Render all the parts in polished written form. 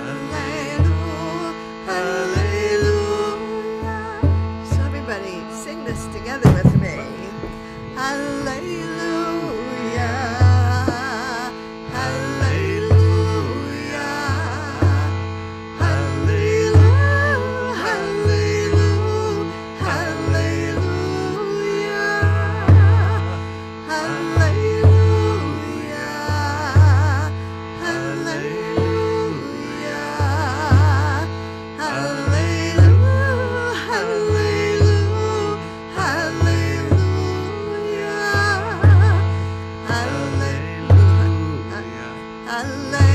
Hallelujah, hallelujah. So everybody sing this together with me. Hallelujah, hallelujah, hallelujah, hallelujah, hallelujah, hallelujah,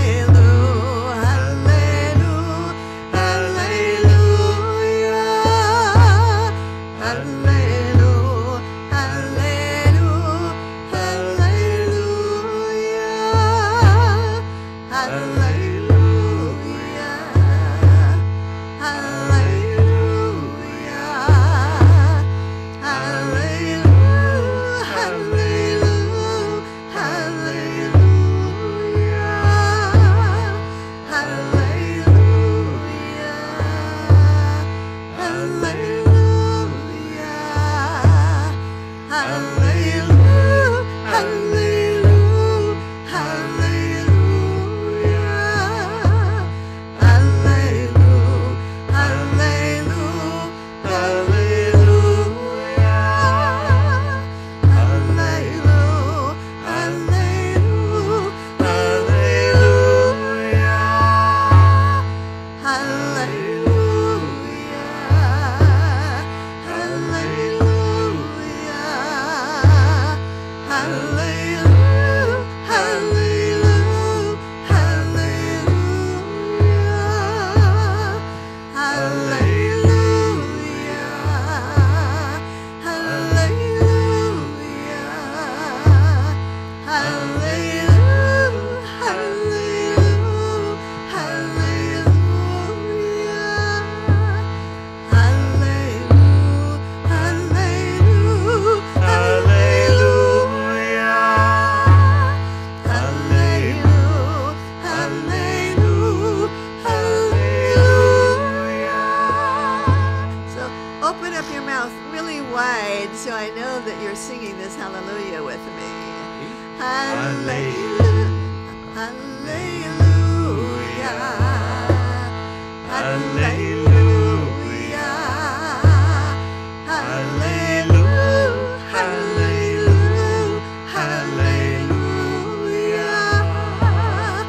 hallelujah, hallelujah, So I know that you're singing this hallelujah with me. Hallelujah, hallelujah, hallelujah, hallelujah, hallelujah, hallelujah,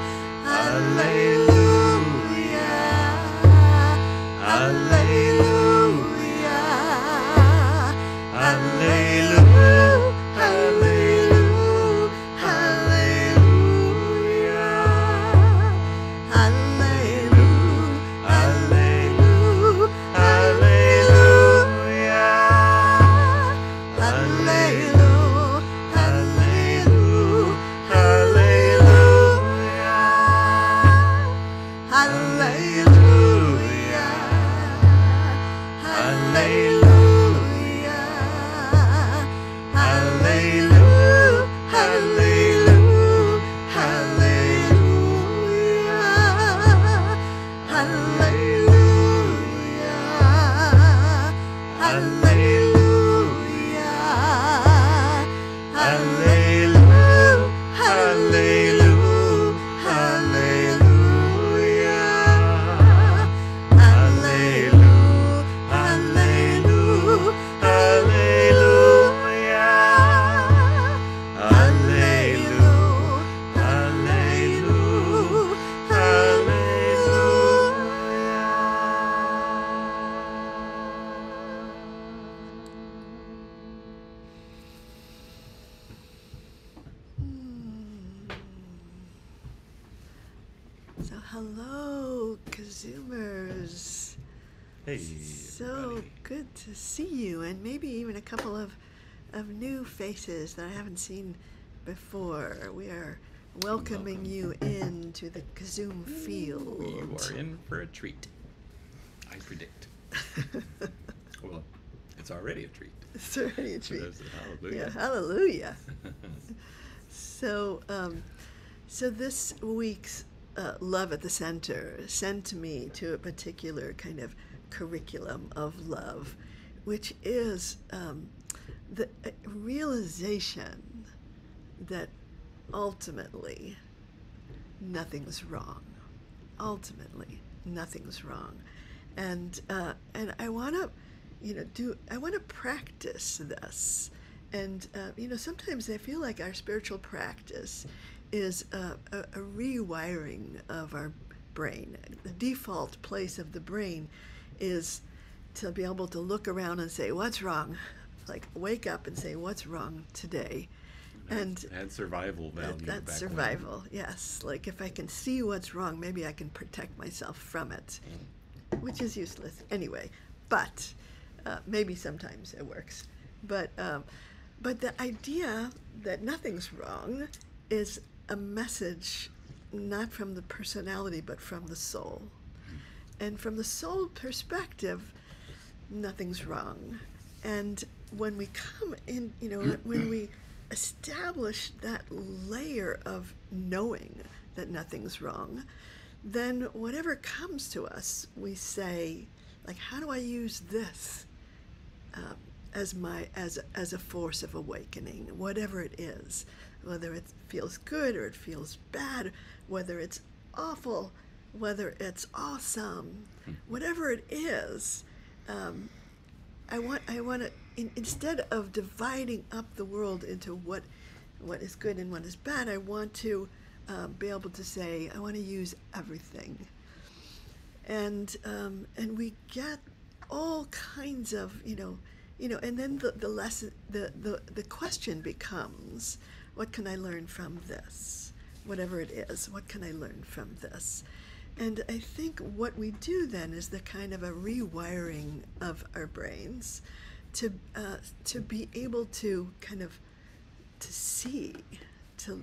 hallelujah, hallelujah. So hello, KZOOMers. Hey, so everybody. Good to see you, and maybe even a couple of new faces that I haven't seen before. We are welcoming you into the KZOOM field. You are in for a treat, I predict. Well, it's already a treat. It's already a treat. Hallelujah. Yeah, hallelujah. So this week's love at the center sent me to a particular kind of curriculum of love, which is the realization that ultimately nothing's wrong. Ultimately, nothing's wrong, and I want to, I want to practice this, and sometimes I feel like our spiritual practice is a rewiring of our brain. The default place of the brain is to be able to look around and say, what's wrong? Like, wake up and say, what's wrong today? And survival value. That's survival, yes. Like, if I can see what's wrong, maybe I can protect myself from it, which is useless anyway. But maybe sometimes it works. But the idea that nothing's wrong is a message not from the personality, but from the soul. And from the soul perspective, nothing's wrong. And when we come in, when we establish that layer of knowing that nothing's wrong, then whatever comes to us, we say, like, how do I use this as a force of awakening, whatever it is, whether it feels good or it feels bad, whether it's awful, whether it's awesome, whatever it is. I want to, instead of dividing up the world into what is good and what is bad, I want to be able to say, I want to use everything. And we get all kinds of, and then the lesson, the question becomes, what can I learn from this? Whatever it is, what can I learn from this? And I think what we do then is the kind of a rewiring of our brains to be able to kind of to see, to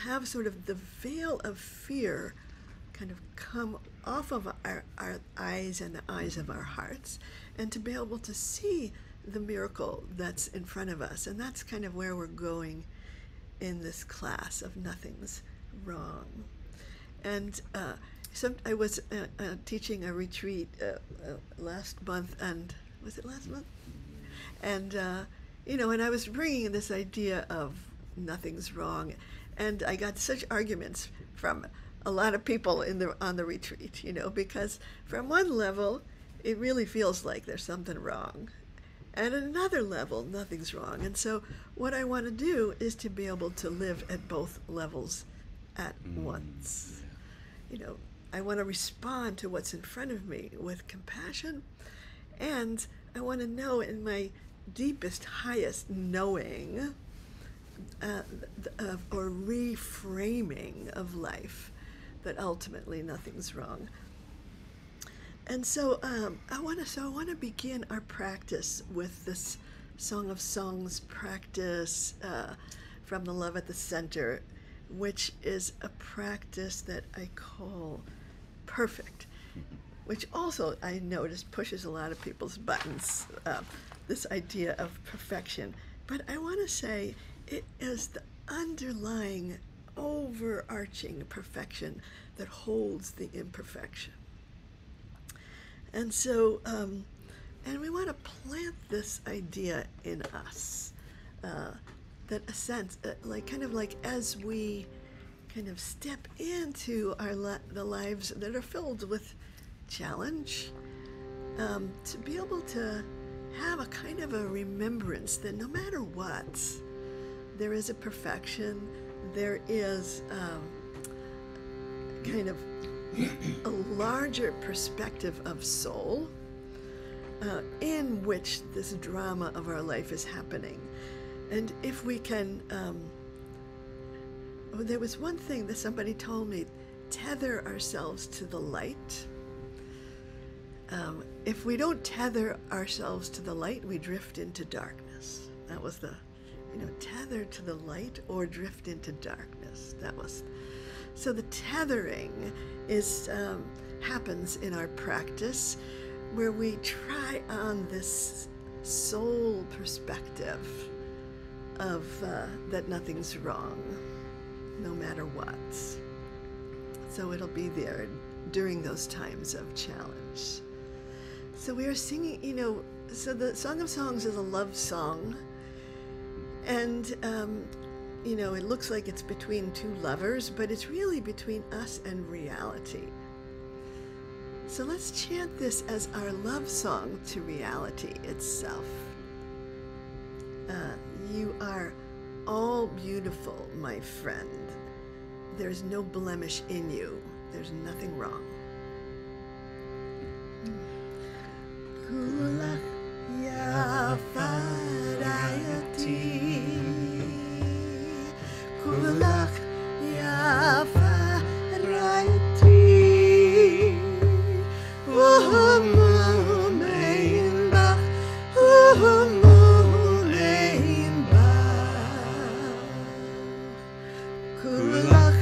have sort of the veil of fear kind of come off of our eyes and the eyes of our hearts, and to be able to see the miracle that's in front of us. And that's kind of where we're going in this class of Nothing's Wrong. And I was teaching a retreat last month, and was it last month? And and I was bringing in this idea of nothing's wrong, and I got such arguments from a lot of people on the retreat, because from one level, it really feels like there's something wrong. At another level, nothing's wrong. And so what I want to do is to be able to live at both levels at once. I want to respond to what's in front of me with compassion, and I want to know in my deepest, highest knowing or reframing of life that ultimately nothing's wrong. And so I want to begin our practice with this Song of Songs practice from the Love at the Center, which is a practice that I call perfect, which also I noticed pushes a lot of people's buttons, this idea of perfection. But I want to say it is the underlying, overarching perfection that holds the imperfection. And so, and we want to plant this idea in us, that a sense, like as we kind of step into the lives that are filled with challenge, to be able to have a kind of a remembrance that no matter what, there is a perfection, there is kind of a larger perspective of soul in which this drama of our life is happening. And if we can, there was one thing that somebody told me, tether ourselves to the light. If we don't tether ourselves to the light, we drift into darkness. That was the, tether to the light or drift into darkness. That was, so the tethering is happens in our practice, where we try on this soul perspective of that nothing's wrong, no matter what. So it'll be there during those times of challenge. So we are singing, so the Song of Songs is a love song. And, it looks like it's between two lovers, but it's really between us and reality. So let's chant this as our love song to reality itself. You are all beautiful, my friend. There's no blemish in you. There's nothing wrong. Kulach, yafa, rayati. Kulach, yafa, rayati. Bach, Kulach,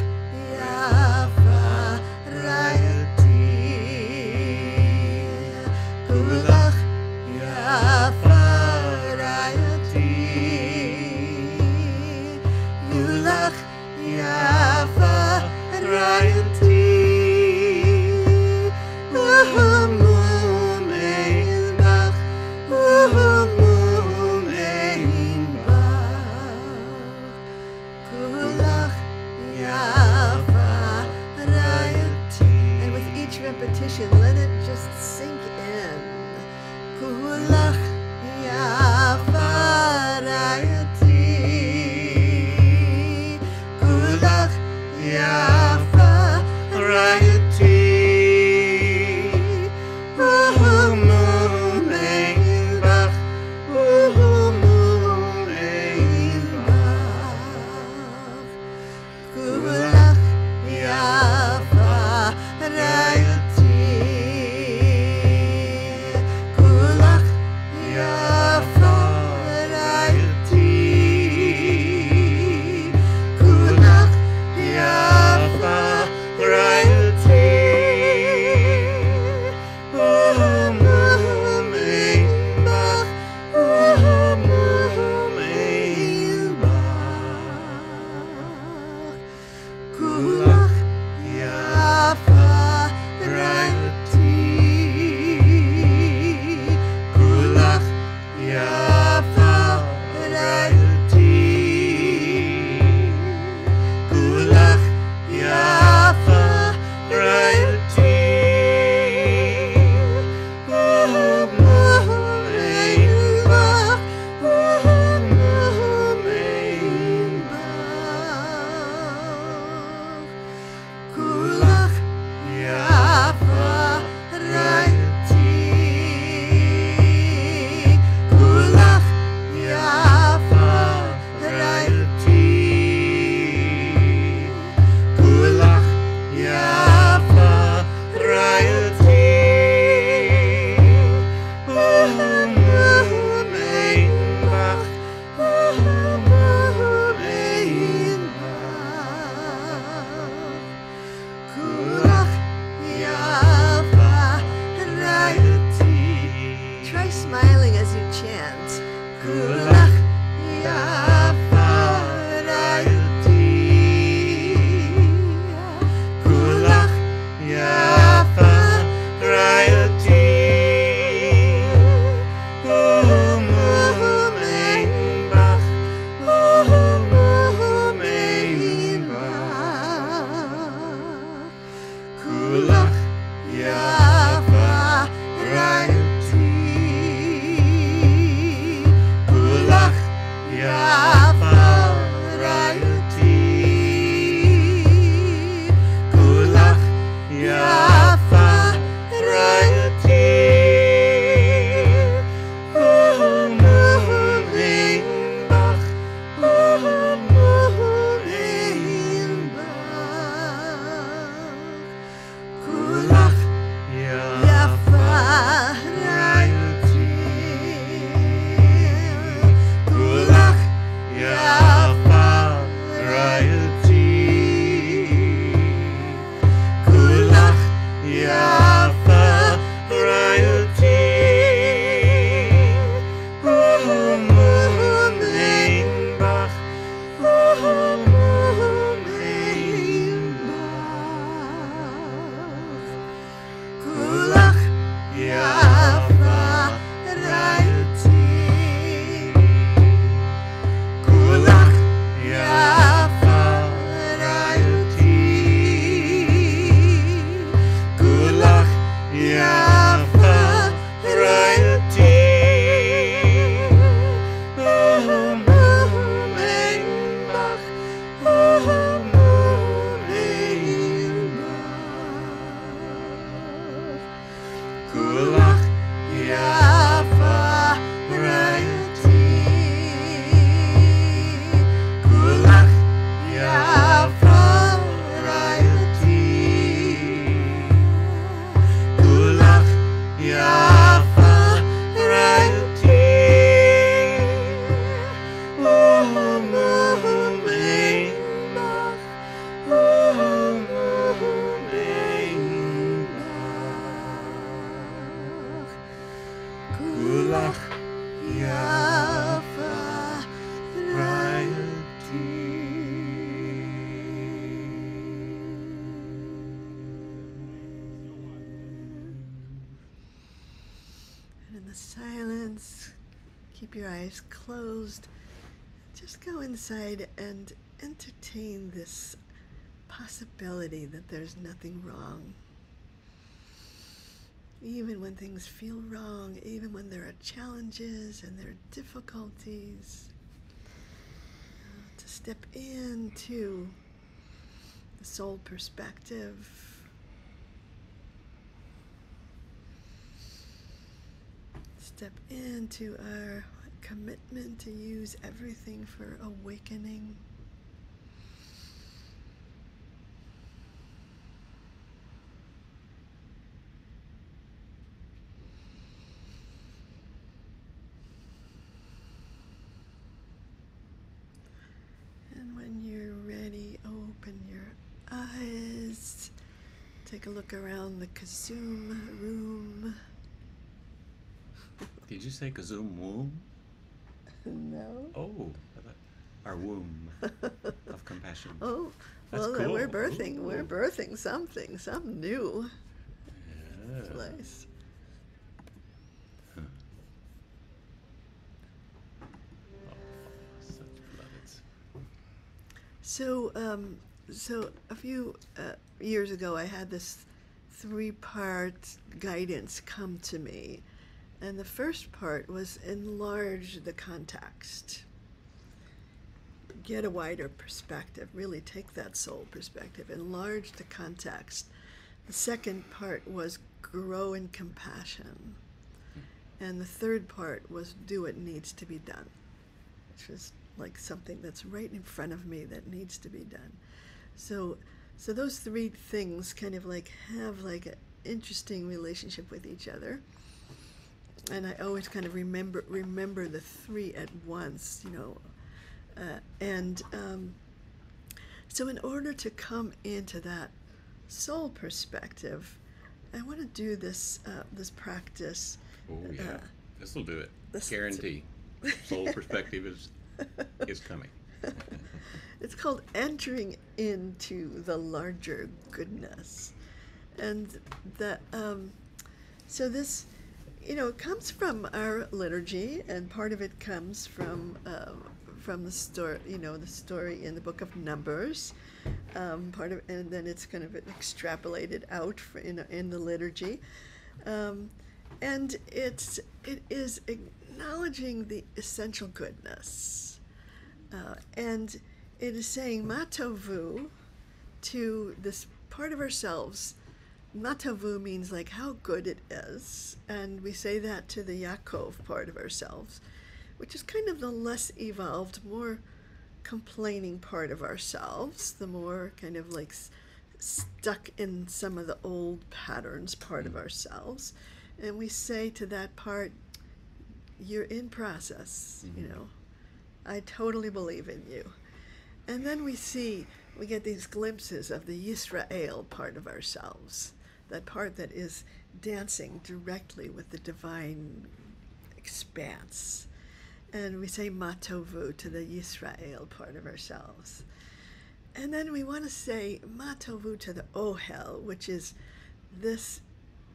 yafa, rayati. Kulach, yafa, rayati. Kulach, yafa, rayati. And with each repetition, let it just sink in. Kulach, yafa, rayati. Kulach, yafa, rayati. Kulach, Kulach, yafa, rayati. Kulach, yafa, rayati. Kulach, yafa, rayati. Kulach, yafa, rayati. And in the silence, keep your eyes closed. Just go inside and entertain this possibility that there's nothing wrong. Even when things feel wrong, even when there are challenges and there are difficulties, to step into the soul perspective. Step into our commitment to use everything for awakening. And when you're ready, open your eyes. Take a look around the KZOOM room. Did you say KZOOM womb? No. Oh, our womb of compassion. Oh, That's well, cool. we're birthing. Ooh. We're birthing something new Yeah. place. Huh. Oh, such beloveds. So a few years ago, I had this 3-part guidance come to me. And the first part was enlarge the context. Get a wider perspective, really take that soul perspective, enlarge the context. The second part was grow in compassion. And the third part was do what needs to be done, which was like something that's right in front of me that needs to be done. So those 3 things kind of like have like an interesting relationship with each other. And I always kind of remember the 3 at once, you know. So in order to come into that soul perspective, I want to do this practice. Oh yeah, this will do it. This- Guarantee. Soul perspective is coming. It's called entering into the larger goodness, and that. So this, you know, it comes from our liturgy, and part of it comes from the story, you know, the story in the book of Numbers. Part of, and then it's kind of extrapolated out in the liturgy, and it is acknowledging the essential goodness, and it is saying ma tovu to this part of ourselves. Ma tovu means like how good it is, and we say that to the Yaakov part of ourselves, which is kind of the less evolved, more complaining part of ourselves, the more kind of like stuck in some of the old patterns part of ourselves. And we say to that part, you're in process, you know, I totally believe in you. And then we get these glimpses of the Yisra'eyl part of ourselves, that part that is dancing directly with the divine expanse. And we say ma tovu to the Yisra'eyl part of ourselves. And then we want to say ma tovu to the ohel, which is this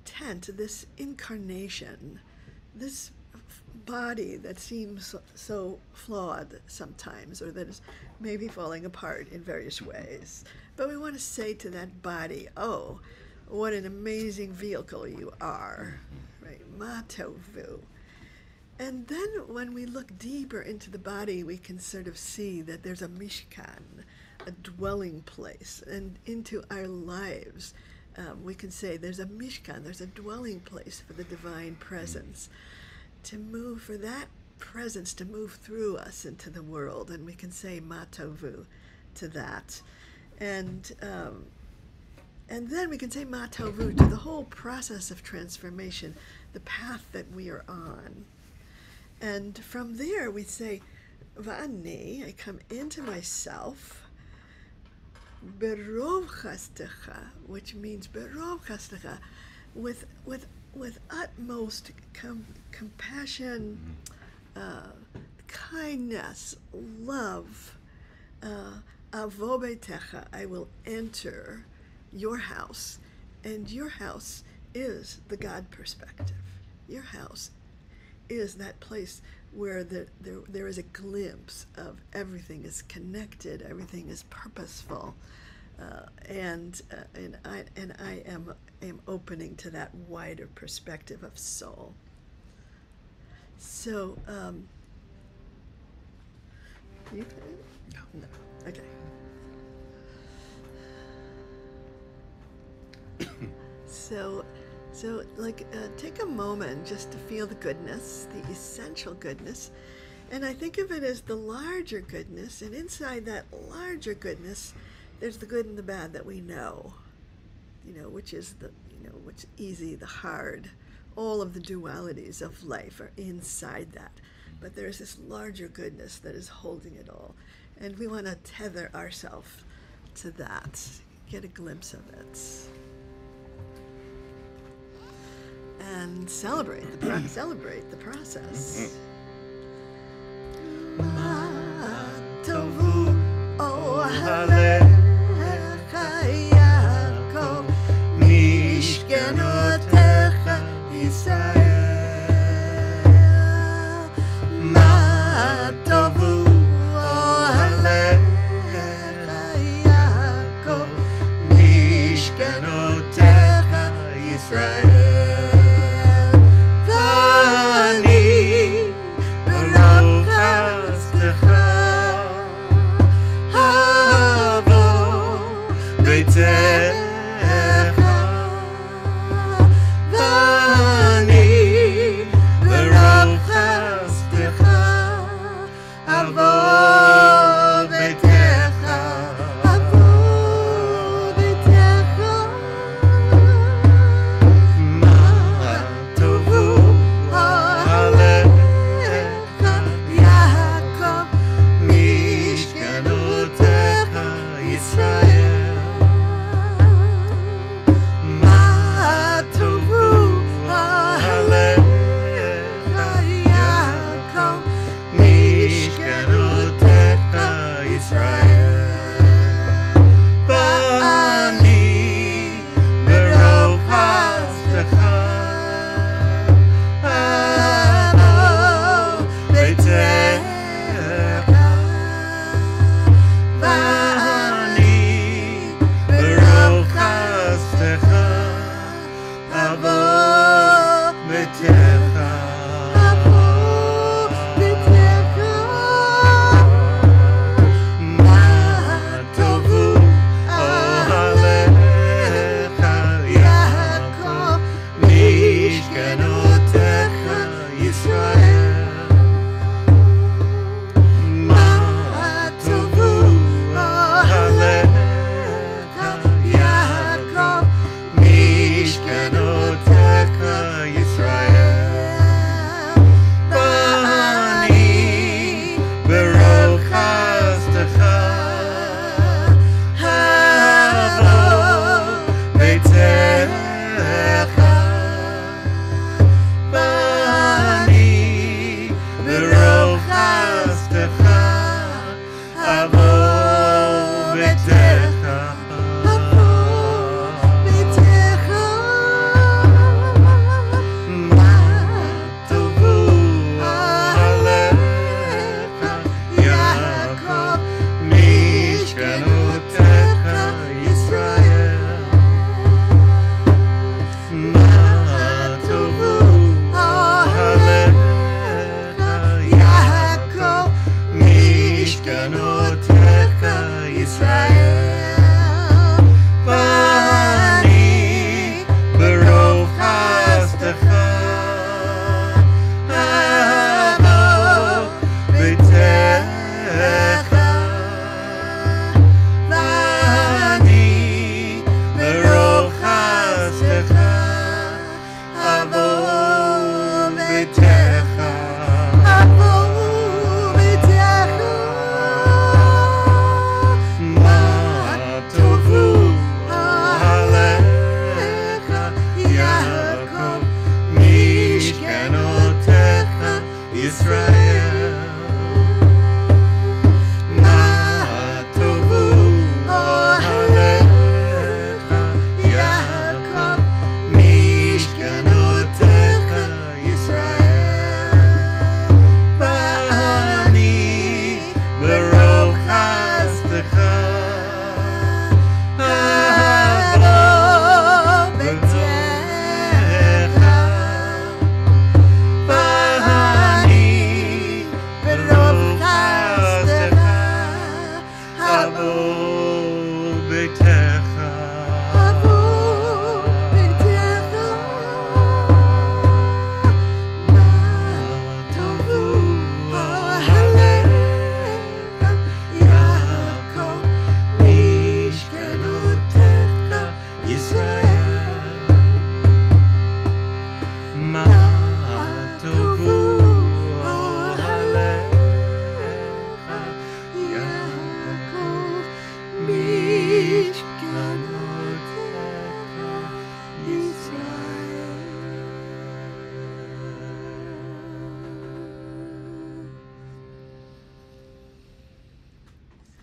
tent, this incarnation, this body that seems so flawed sometimes, or that is maybe falling apart in various ways. But we want to say to that body, oh, what an amazing vehicle you are, right? Ma tovu. And then when we look deeper into the body, we can sort of see that there's a mishkan, a dwelling place, and into our lives. We can say there's a mishkan, there's a dwelling place for the divine presence, to move, for that presence to move through us into the world, and we can say ma tovu to that. And then we can say ma tovu to the whole process of transformation, the path that we are on. And from there we say, va'ani, I come into myself, berov chas'd'cha, which means berov chas'd'cha, with utmost compassion, kindness, love, betecha, I will enter your house, and your house is the God perspective. Your house is that place where there is a glimpse of everything is connected, everything is purposeful, and I am opening to that wider perspective of soul. So, you no, okay. So take a moment just to feel the goodness, the essential goodness, and I think of it as the larger goodness, and inside that larger goodness, there's the good and the bad that we know, which is what's easy, the hard, all of the dualities of life are inside that, but there's this larger goodness that is holding it all, and we want to tether ourselves to that, get a glimpse of it. And celebrate the process. Tovu, ohalecha, mish'k'notecha, Yisra'eyl. Tovu, ohalecha, mish'k'notecha, Yisra'eyl. mish'k'notecha, Yisra'eyl. Yisra'eyl. Ma tovu ohalecha Yaakov mish'k'notecha Yisra'eyl. Va'ani berov chas'd'cha betecha. Va'ani berov chas'd'cha betecha. Tovu ohalecha Yaakov mish'k'notecha Yisra'eyl. Ma tovu ohalecha Yaakov mish'k'notecha Yisra'eyl.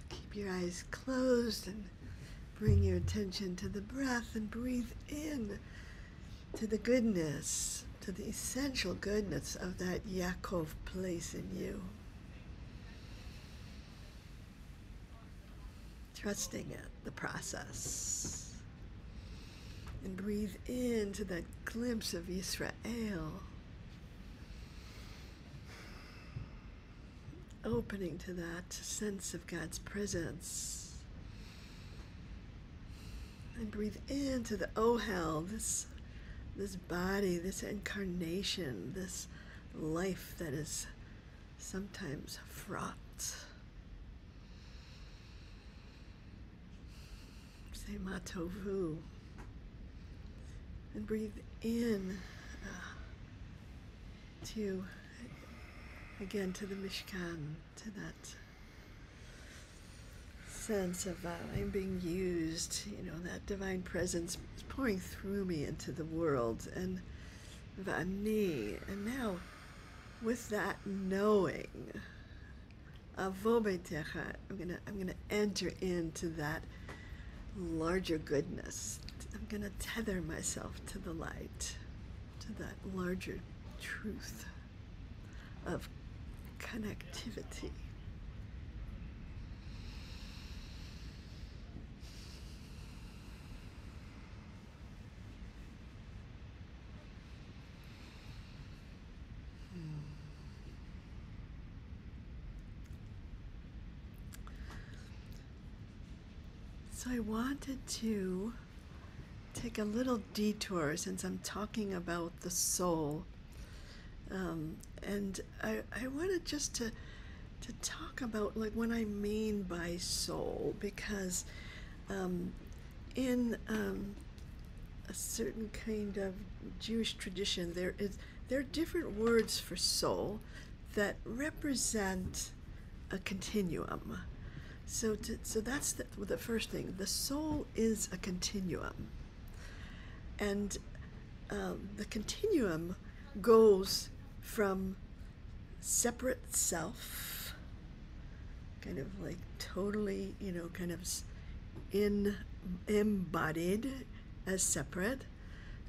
Keep your eyes closed and bring your attention to the breath and breathe in to the goodness, to the essential goodness of that Yaakov place in you. Trusting it, the process. And breathe into that glimpse of Yisra'eyl. Opening to that sense of God's presence. And breathe into the ohel, this body, this incarnation, this life that is sometimes fraught. Say ma tovu. And breathe in to the Mishkan, to that sense of I'm being used, that divine presence is pouring through me into the world, and va'ani, and now with that knowing, betecha, I'm gonna enter into that larger goodness. I'm gonna tether myself to the light, to that larger truth of connectivity. So I wanted to take a little detour since I'm talking about the soul. And I wanted just to talk about like what I mean by soul, because in a certain kind of Jewish tradition there are different words for soul that represent a continuum. So that's the first thing. The soul is a continuum, and the continuum goes from separate self, kind of like totally, kind of embodied as separate,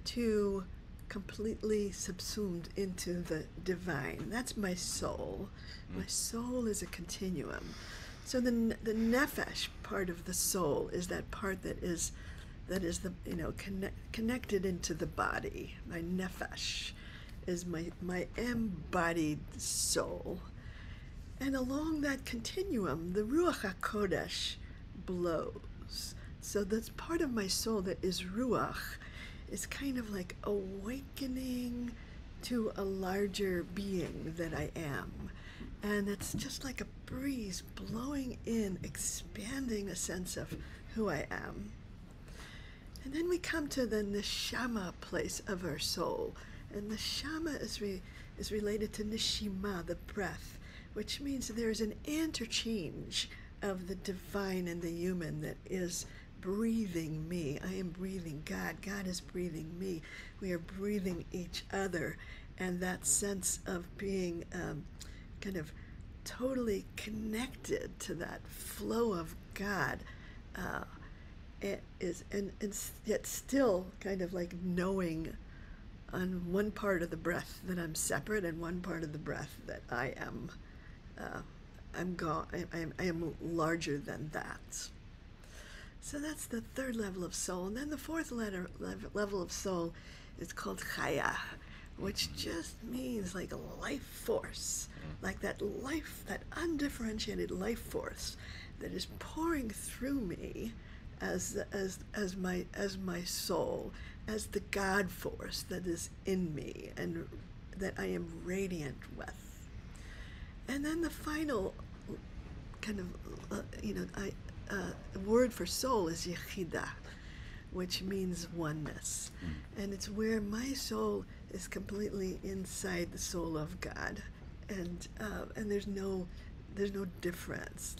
to completely subsumed into the divine. That's my soul. My soul is a continuum. So the nefesh part of the soul is that part that is the connected into the body. My nefesh is my embodied soul, and along that continuum, the ruach hakodesh blows. So that's part of my soul that is ruach, is kind of like awakening to a larger being that I am. And it's just like a breeze blowing in, expanding a sense of who I am. And then we come to the neshama place of our soul. And neshama is related to nishima, the breath, which means there's an interchange of the divine and the human that is breathing me. I am breathing God. God is breathing me. We are breathing each other. and that sense of being kind of totally connected to that flow of God, it is, and yet still kind of like knowing on one part of the breath that I'm separate, and one part of the breath that I am, I am larger than that. So that's the third level of soul. And then the fourth level of soul is called chaya, which just means like a life force, like that life, that undifferentiated life force that is pouring through me as my soul, as the God force that is in me and that I am radiant with. And then the final kind of, word for soul is yechida, which means oneness. And it's where my soul is completely inside the soul of God, and there's no difference.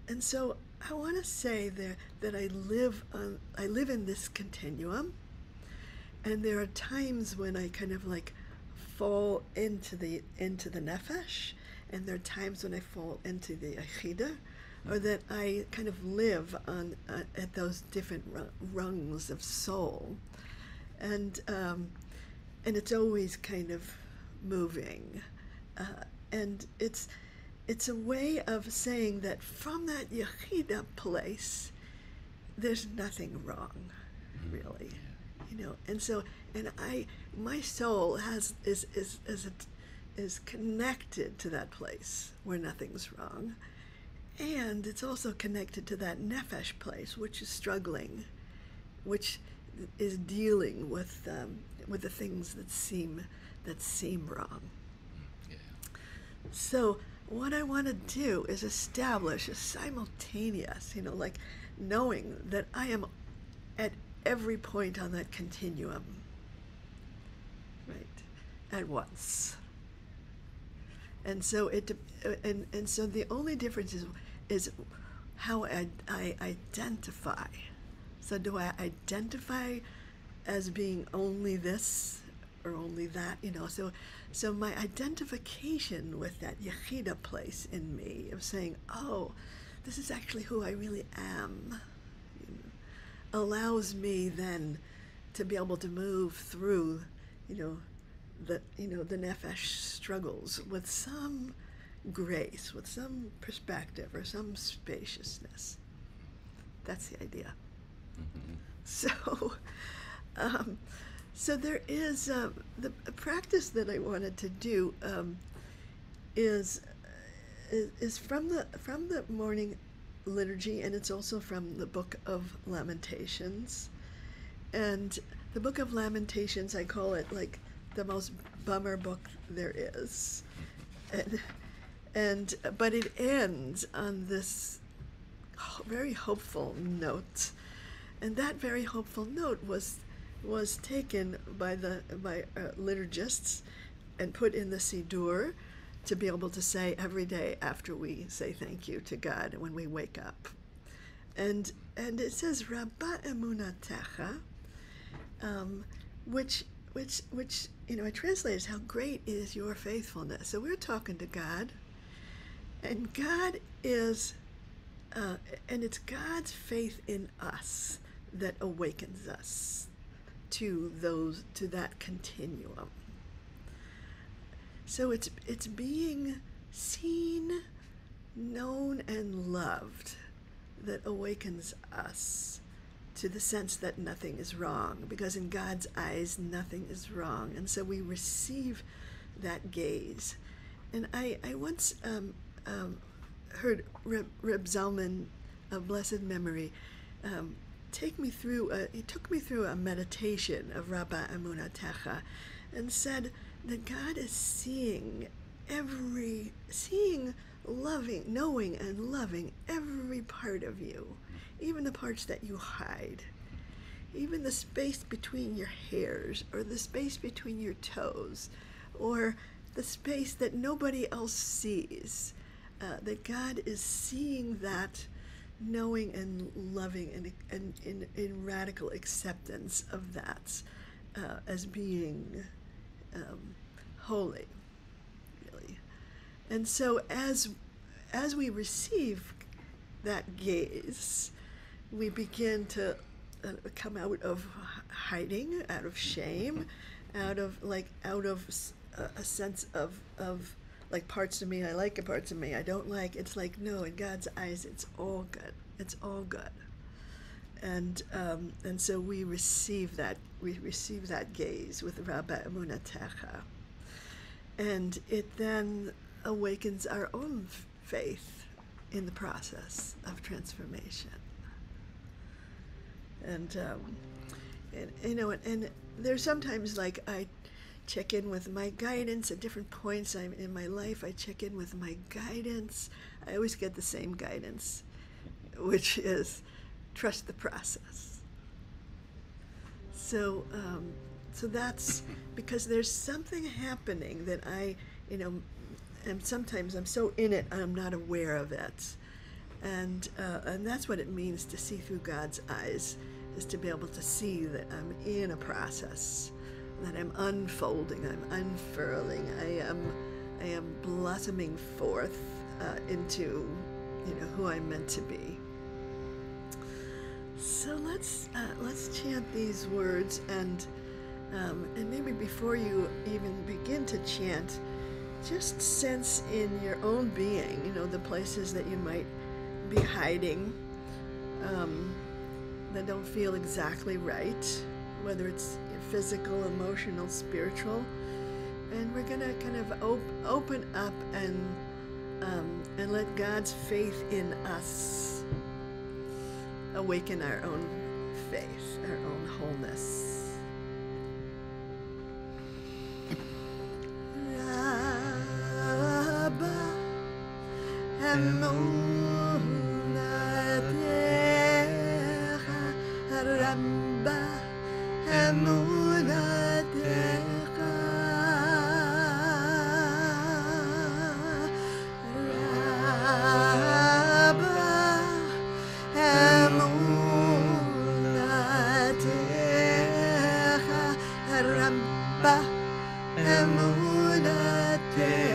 And so I want to say there that I live in this continuum, and there are times when I kind of like fall into the nefesh, and there are times when I fall into the yechida, or that I kind of live on at those different rungs of soul, and it's always kind of moving, and it's a way of saying that from that yechida place, there's nothing wrong, really, and so my soul is connected to that place where nothing's wrong. And it's also connected to that nefesh place, which is struggling, which is dealing with the things that seem wrong. Yeah. So what I want to do is establish a simultaneous, like knowing that I am at every point on that continuum, right, at once. And so and so the only difference is how I identify. So do I identify as being only this or only that? So my identification with that yechida place in me of saying, oh, this is actually who I really am, allows me then to be able to move through, the nefesh struggles with some grace, with some perspective or some spaciousness. That's the idea. So there is the practice that I wanted to do is from the morning liturgy, and it's also from the book of Lamentations. And the book of Lamentations, I call it like the most bummer book there is, but it ends on this very hopeful note, and that very hopeful note was taken by liturgists and put in the Siddur to be able to say every day after we say thank you to God when we wake up, and it says Raba Emunatecha, which I translate as how great is your faithfulness. So we're talking to God, and God is, and it's God's faith in us that awakens us to that continuum. So it's being seen, known, and loved that awakens us to the sense that nothing is wrong, because in God's eyes nothing is wrong, and so we receive that gaze. And I once heard Reb Zalman of blessed memory took me through a meditation of Raba Emunatecha, and said that God is seeing, loving, knowing and loving every part of you, even the parts that you hide, even the space between your hairs, or the space between your toes, or the space that nobody else sees, that God is seeing that, knowing and loving, and in radical acceptance of that, as being holy, really. And so as we receive that gaze, we begin to come out of hiding, out of shame, out of a sense of like parts of me I like and parts of me I don't like. It's like, no, in God's eyes, it's all good. It's all good. And so we receive that gaze with Raba Emunatecha, and it then awakens our own faith in the process of transformation. And you know, and there's sometimes like I check in with my guidance at different points in my life. I check in with my guidance. I always get the same guidance, which is trust the process. So that's because there's something happening that and sometimes I'm so in it I'm not aware of it, and that's what it means to see through God's eyes, is to be able to see that I'm in a process, that I'm unfolding, I'm unfurling, I am blossoming forth into who I'm meant to be. So let's chant these words, and maybe before you even begin to chant, just sense in your own being, the places that you might be hiding, that don't feel exactly right, whether it's physical, emotional, spiritual, and we're gonna kind of open up and let God's faith in us awaken our own faith, our own wholeness. Raba Emunatecha, Raba Emunatecha, Raba Emunatecha,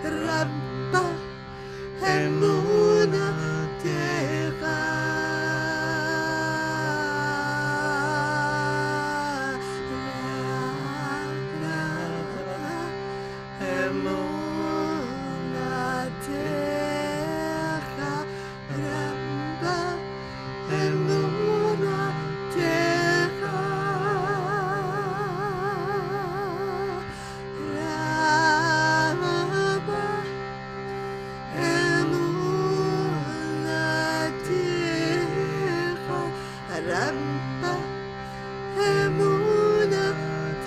Raba Emunatecha, Raba, Emunatecha, Raba, Emunatecha, Raba, Emunatecha, Raba, Emunatecha,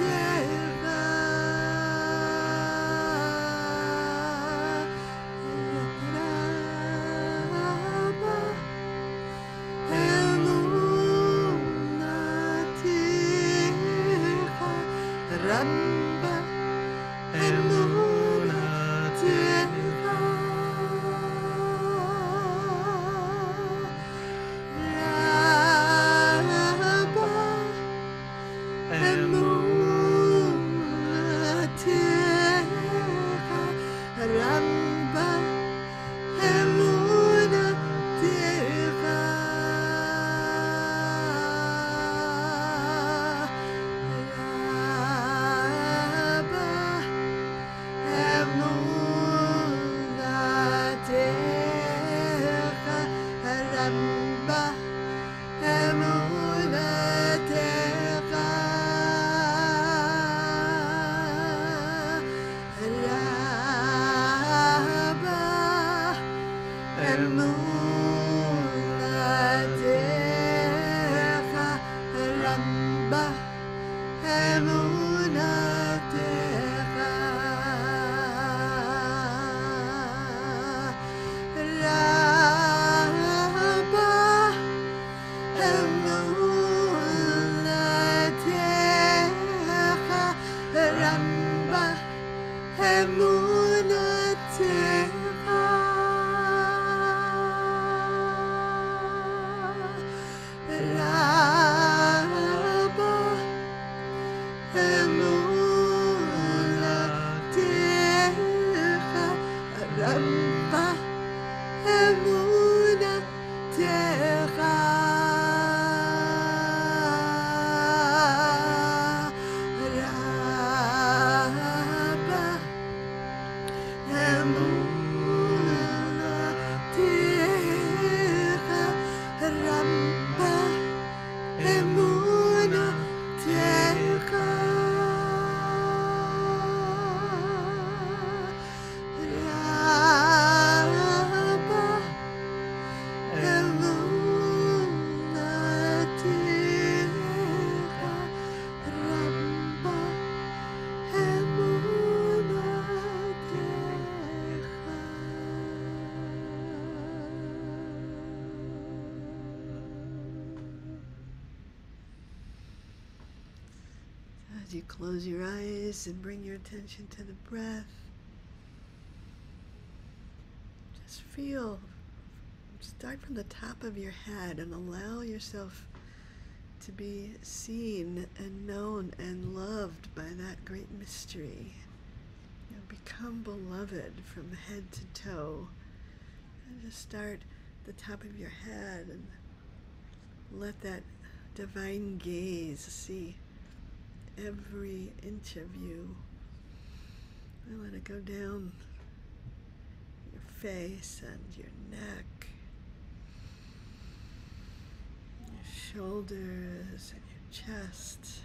Raba, Emunatecha, Raba, Emunatecha, Raba, Emunatecha, Raba, Emunatecha, Raba, Emunatecha, Raba, Emunatecha, Raba, Emunatecha, Raba, Emunatecha, Raba, Emunatecha, Raba, Emunatecha, Raba, Emunatecha, Raba, Emunatecha, Raba, Emunatecha, Raba, Emunatecha, Raba, As you close your eyes and bring your attention to the breath, just feel, start from the top of your head and allow yourself to be seen and known and loved by that great mystery. You know, become beloved from head to toe. And just start at the top of your head and let that divine gaze see every inch of you. And let it go down your face and your neck, your shoulders and your chest.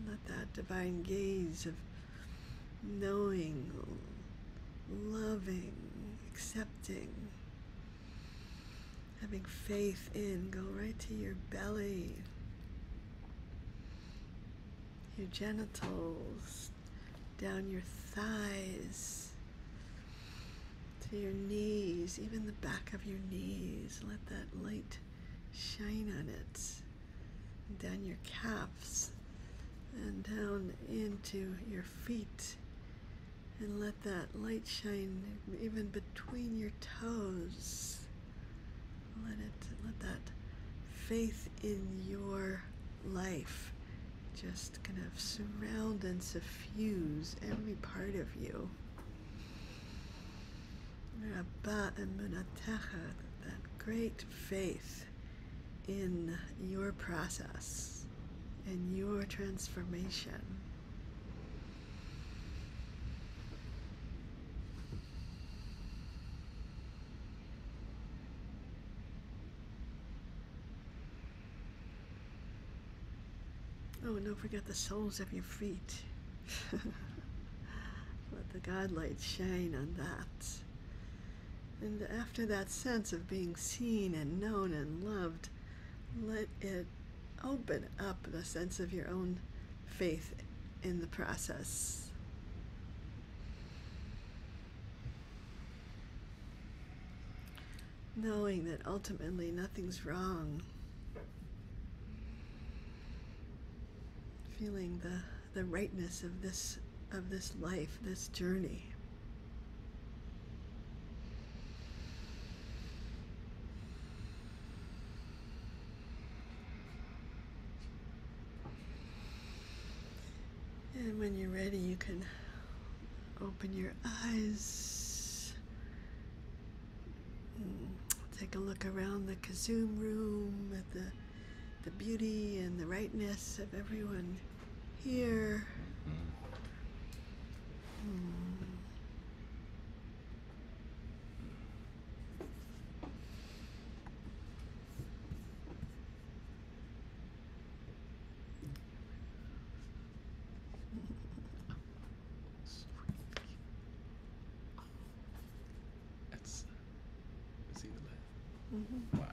Let that divine gaze of knowing, loving, accepting, having faith in go right to your belly, your genitals, down your thighs, to your knees, even the back of your knees. Let that light shine on it, and down your calves, and down into your feet. And let that light shine even between your toes. Let that faith in your life just kind of surround and suffuse every part of you. Raba Emunatecha, that great faith in your process, in your transformation. Oh, and don't forget the soles of your feet. Let the God light shine on that. And after that sense of being seen and known and loved, let it open up the sense of your own faith in the process. Knowing that ultimately nothing's wrong. Feeling the rightness of this life, this journey. And when you're ready, you can open your eyes. Take a look around the KZOOM room at the beauty and the rightness of everyone here. Wow.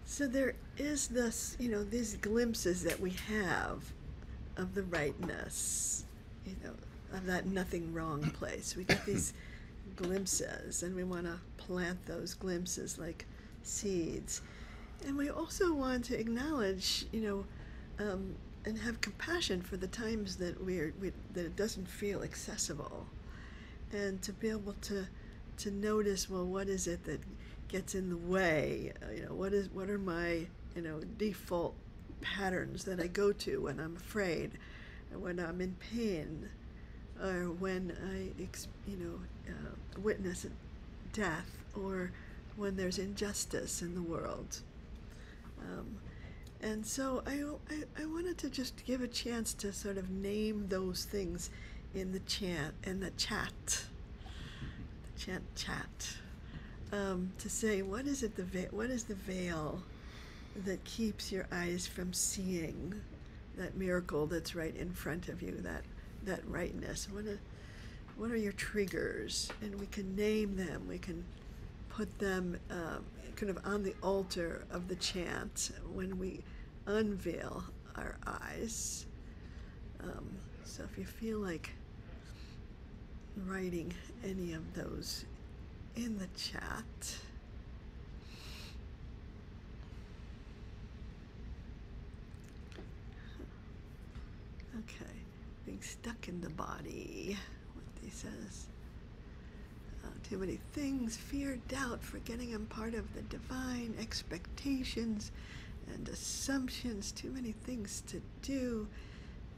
So there is this, these glimpses that we have of the rightness, of that nothing wrong place. We get these glimpses, and we want to plant those glimpses like seeds. And we also want to acknowledge, and have compassion for the times that that it doesn't feel accessible. And to be able to notice, well, what is it that gets in the way? What are my default patterns that I go to when I'm afraid, or when I'm in pain, or when I witness death, or when there's injustice in the world. And so I wanted to just give a chance to sort of name those things in the chat, to say, what is the veil that keeps your eyes from seeing that miracle that's right in front of you, that rightness? What are your triggers? And we can name them. We can put them kind of on the altar of the chant when we unveil our eyes. So if you feel like writing any of those in the chat. Okay, being stuck in the body, what he says. Too many things, fear, doubt, forgetting I'm part of the divine, expectations and assumptions, too many things to do,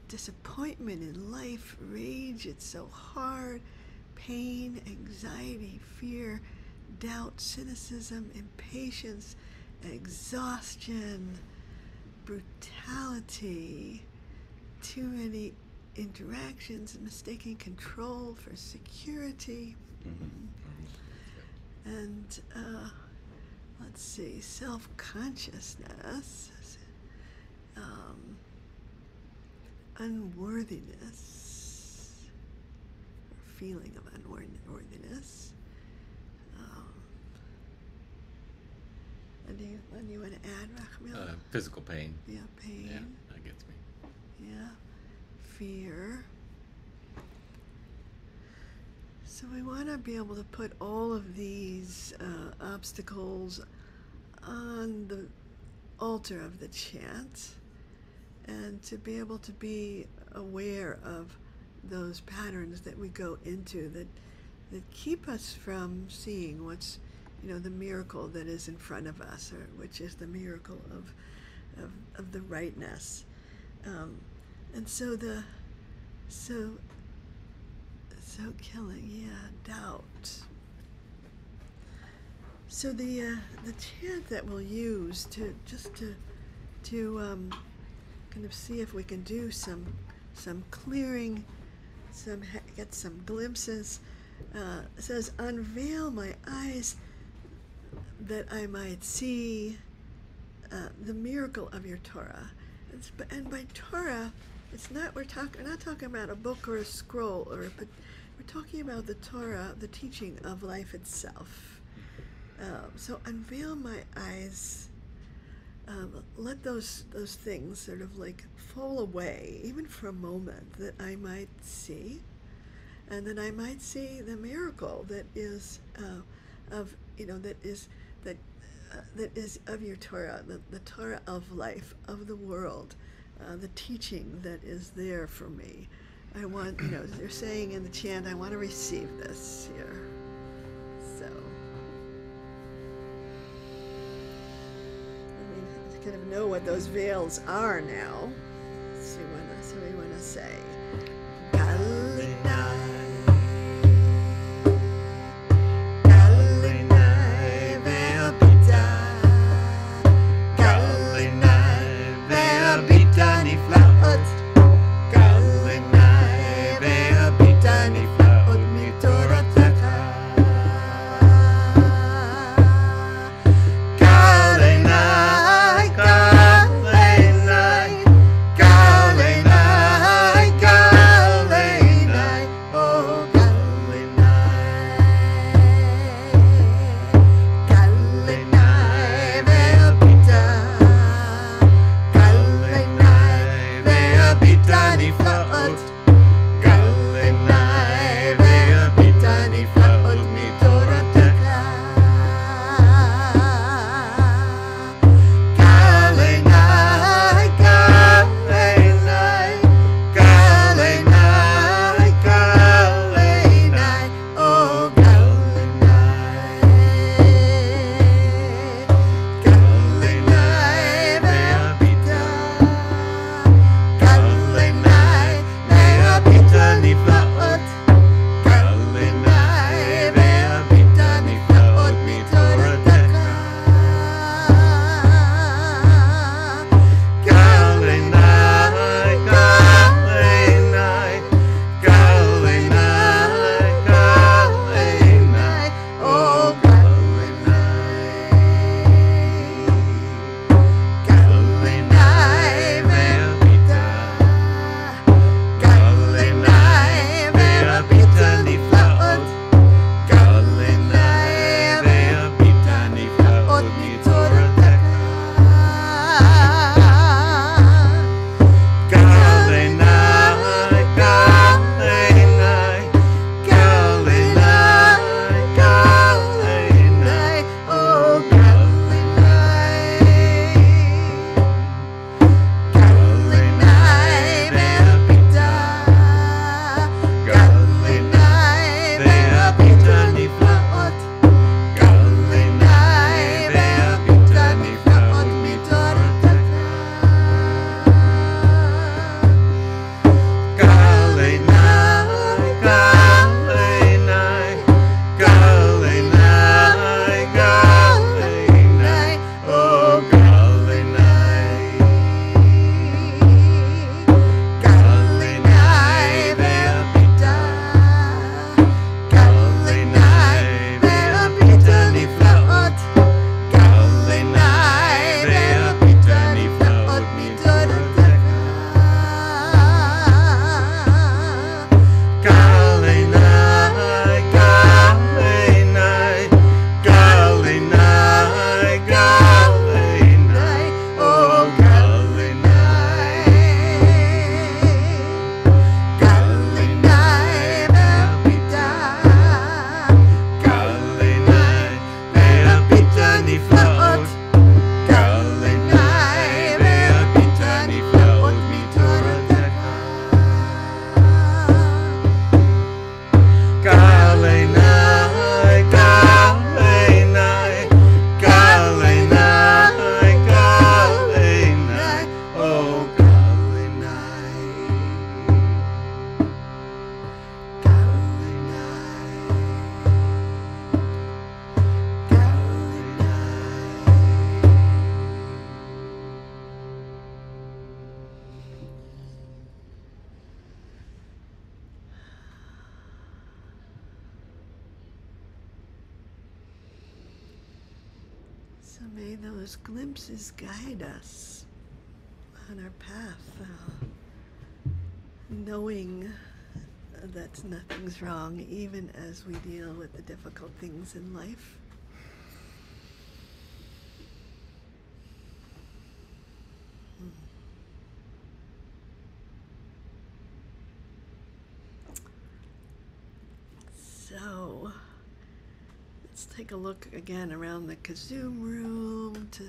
disappointment in life, rage, it's so hard, pain, anxiety, fear, doubt, cynicism, impatience, exhaustion, brutality, too many interactions, mistaking control for security. And let's see, self-consciousness, unworthiness, or feeling of unworthiness. And you want to add, Rachmil? Physical pain. Yeah, pain. Yeah, that gets me. Yeah, fear. So we want to be able to put all of these obstacles on the altar of the chant, and to be able to be aware of those patterns that we go into that keep us from seeing what's, the miracle that is in front of us, or which is the miracle of the rightness. And so killing, doubt. So the chant that we'll use to kind of see if we can do some clearing, get some glimpses. It says, "Unveil my eyes, that I might see the miracle of your Torah. And by Torah, it's not we're not talking about a book or a scroll, but we're talking about the Torah, the teaching of life itself. So unveil my eyes. Let those things sort of like fall away, even for a moment, that I might see, and that I might see the miracle that is that is of your Torah, the Torah of life, of the world, the teaching that is there for me. I want, they're saying in the chant, I want to receive this here. So, I kind of know what those veils are now. So we want to say, nifla'ot, aynai nifla'ot mitoratecha, aynai So may those glimpses guide us on our path, knowing that nothing's wrong, even as we deal with the difficult things in life. So, let's take a look again around the KZOOM room to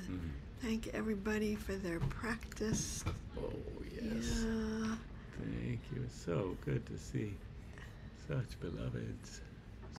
thank everybody for their practice. Oh, yes. Yeah. Thank you. It's so good to see such beloveds.